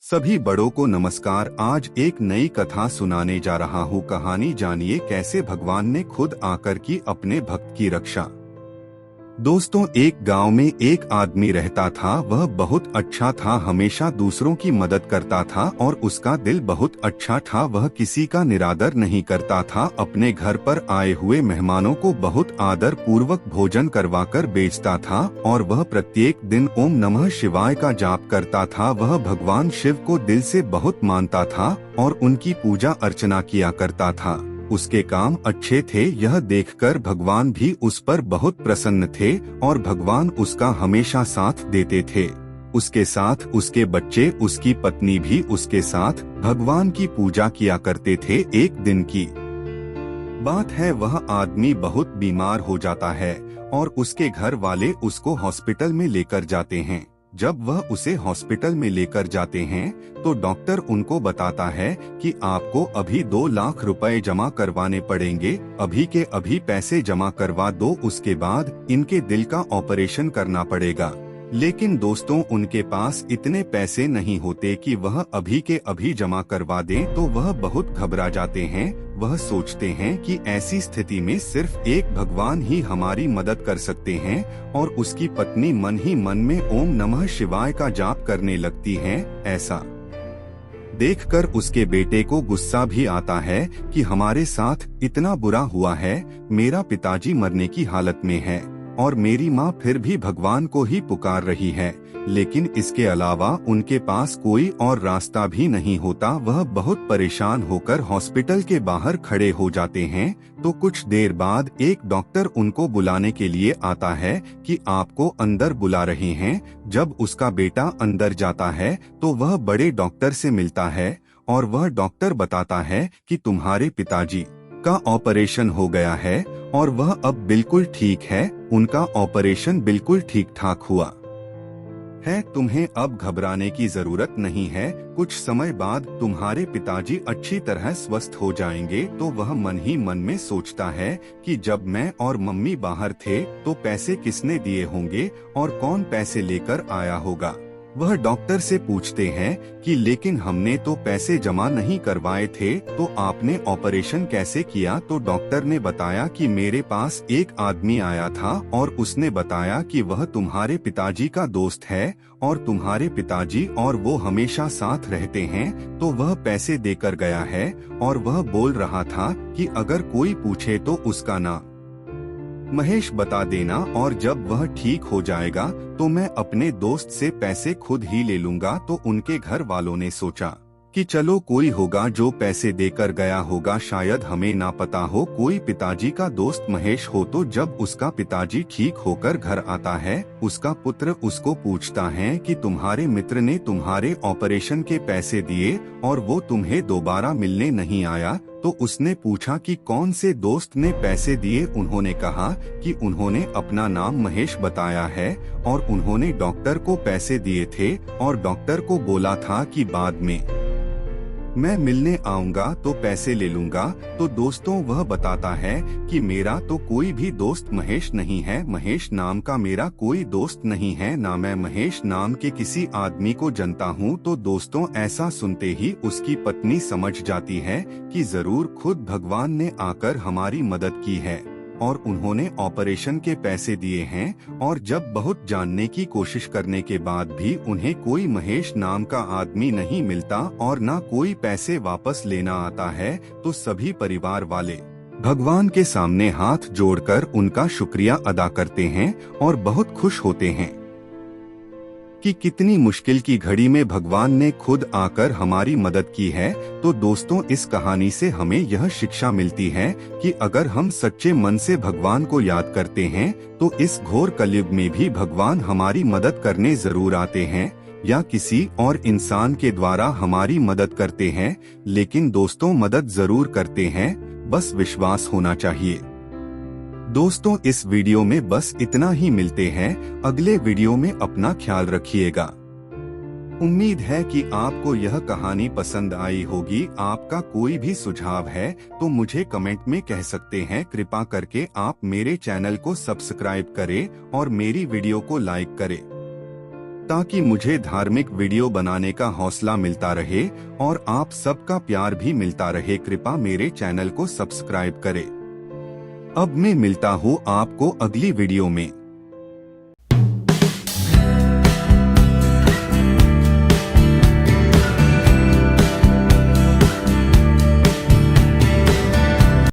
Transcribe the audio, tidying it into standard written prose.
सभी बड़ों को नमस्कार। आज एक नई कथा सुनाने जा रहा हूँ। कहानी जानिए कैसे भगवान ने खुद आकर की अपने भक्त की रक्षा। दोस्तों, एक गांव में एक आदमी रहता था। वह बहुत अच्छा था, हमेशा दूसरों की मदद करता था और उसका दिल बहुत अच्छा था। वह किसी का निरादर नहीं करता था। अपने घर पर आए हुए मेहमानों को बहुत आदर पूर्वक भोजन करवाकर बेचता था और वह प्रत्येक दिन ओम नमः शिवाय का जाप करता था। वह भगवान शिव को दिल से बहुत मानता था और उनकी पूजा अर्चना किया करता था। उसके काम अच्छे थे, यह देखकर भगवान भी उस पर बहुत प्रसन्न थे और भगवान उसका हमेशा साथ देते थे। उसके साथ उसके बच्चे, उसकी पत्नी भी उसके साथ भगवान की पूजा किया करते थे। एक दिन की बात है, वह आदमी बहुत बीमार हो जाता है और उसके घर वाले उसको हॉस्पिटल में लेकर जाते हैं। जब वह उसे हॉस्पिटल में लेकर जाते हैं तो डॉक्टर उनको बताता है कि आपको अभी 2 लाख रुपए जमा करवाने पड़ेंगे। अभी के अभी पैसे जमा करवा दो, उसके बाद इनके दिल का ऑपरेशन करना पड़ेगा। लेकिन दोस्तों, उनके पास इतने पैसे नहीं होते कि वह अभी के अभी जमा करवा दें। तो वह बहुत घबरा जाते हैं। वह सोचते हैं कि ऐसी स्थिति में सिर्फ एक भगवान ही हमारी मदद कर सकते हैं और उसकी पत्नी मन ही मन में ओम नमः शिवाय का जाप करने लगती हैं। ऐसा देखकर उसके बेटे को गुस्सा भी आता है कि हमारे साथ इतना बुरा हुआ है। मेरा पिताजी मरने की हालत में है और मेरी माँ फिर भी भगवान को ही पुकार रही है, लेकिन इसके अलावा उनके पास कोई और रास्ता भी नहीं होता। वह बहुत परेशान होकर हॉस्पिटल के बाहर खड़े हो जाते हैं। तो कुछ देर बाद एक डॉक्टर उनको बुलाने के लिए आता है कि आपको अंदर बुला रहे हैं। जब उसका बेटा अंदर जाता है तो वह बड़े डॉक्टर से मिलता है और वह डॉक्टर बताता है कि तुम्हारे पिताजी का ऑपरेशन हो गया है और वह अब बिल्कुल ठीक है। उनका ऑपरेशन बिल्कुल ठीक ठाक हुआ है। तुम्हें अब घबराने की जरूरत नहीं है। कुछ समय बाद तुम्हारे पिताजी अच्छी तरह स्वस्थ हो जाएंगे। तो वह मन ही मन में सोचता है कि जब मैं और मम्मी बाहर थे तो पैसे किसने दिए होंगे और कौन पैसे लेकर आया होगा। वह डॉक्टर से पूछते हैं कि लेकिन हमने तो पैसे जमा नहीं करवाए थे, तो आपने ऑपरेशन कैसे किया। तो डॉक्टर ने बताया कि मेरे पास एक आदमी आया था और उसने बताया कि वह तुम्हारे पिताजी का दोस्त है और तुम्हारे पिताजी और वो हमेशा साथ रहते हैं। तो वह पैसे देकर गया है और वह बोल रहा था कि अगर कोई पूछे तो उसका नाम महेश बता देना और जब वह ठीक हो जाएगा तो मैं अपने दोस्त से पैसे खुद ही ले लूंगा। तो उनके घर वालों ने सोचा कि चलो कोई होगा जो पैसे देकर गया होगा, शायद हमें ना पता हो कोई पिताजी का दोस्त महेश हो। तो जब उसका पिताजी ठीक होकर घर आता है, उसका पुत्र उसको पूछता है कि तुम्हारे मित्र ने तुम्हारे ऑपरेशन के पैसे दिए और वो तुम्हें दोबारा मिलने नहीं आया। तो उसने पूछा कि कौन से दोस्त ने पैसे दिए। उन्होंने कहा कि उन्होंने अपना नाम महेश बताया है और उन्होंने डॉक्टर को पैसे दिए थे और डॉक्टर को बोला था कि बाद में मैं मिलने आऊंगा तो पैसे ले लूंगा। तो दोस्तों, वह बताता है कि मेरा तो कोई भी दोस्त महेश नहीं है। महेश नाम का मेरा कोई दोस्त नहीं है, ना मैं महेश नाम के किसी आदमी को जानता हूँ। तो दोस्तों, ऐसा सुनते ही उसकी पत्नी समझ जाती है कि जरूर खुद भगवान ने आकर हमारी मदद की है और उन्होंने ऑपरेशन के पैसे दिए हैं। और जब बहुत जानने की कोशिश करने के बाद भी उन्हें कोई महेश नाम का आदमी नहीं मिलता और ना कोई पैसे वापस लेना आता है, तो सभी परिवार वाले भगवान के सामने हाथ जोड़कर उनका शुक्रिया अदा करते हैं और बहुत खुश होते हैं कि कितनी मुश्किल की घड़ी में भगवान ने खुद आकर हमारी मदद की है। तो दोस्तों, इस कहानी से हमें यह शिक्षा मिलती है कि अगर हम सच्चे मन से भगवान को याद करते हैं तो इस घोर कलयुग में भी भगवान हमारी मदद करने जरूर आते हैं या किसी और इंसान के द्वारा हमारी मदद करते हैं। लेकिन दोस्तों, मदद जरूर करते हैं, बस विश्वास होना चाहिए। दोस्तों, इस वीडियो में बस इतना ही। मिलते हैं अगले वीडियो में। अपना ख्याल रखिएगा। उम्मीद है कि आपको यह कहानी पसंद आई होगी। आपका कोई भी सुझाव है तो मुझे कमेंट में कह सकते हैं। कृपा करके आप मेरे चैनल को सब्सक्राइब करें और मेरी वीडियो को लाइक करें। ताकि मुझे धार्मिक वीडियो बनाने का हौसला मिलता रहे और आप सबका प्यार भी मिलता रहे। कृपया मेरे चैनल को सब्सक्राइब करें। अब मैं मिलता हूँ आपको अगली वीडियो में।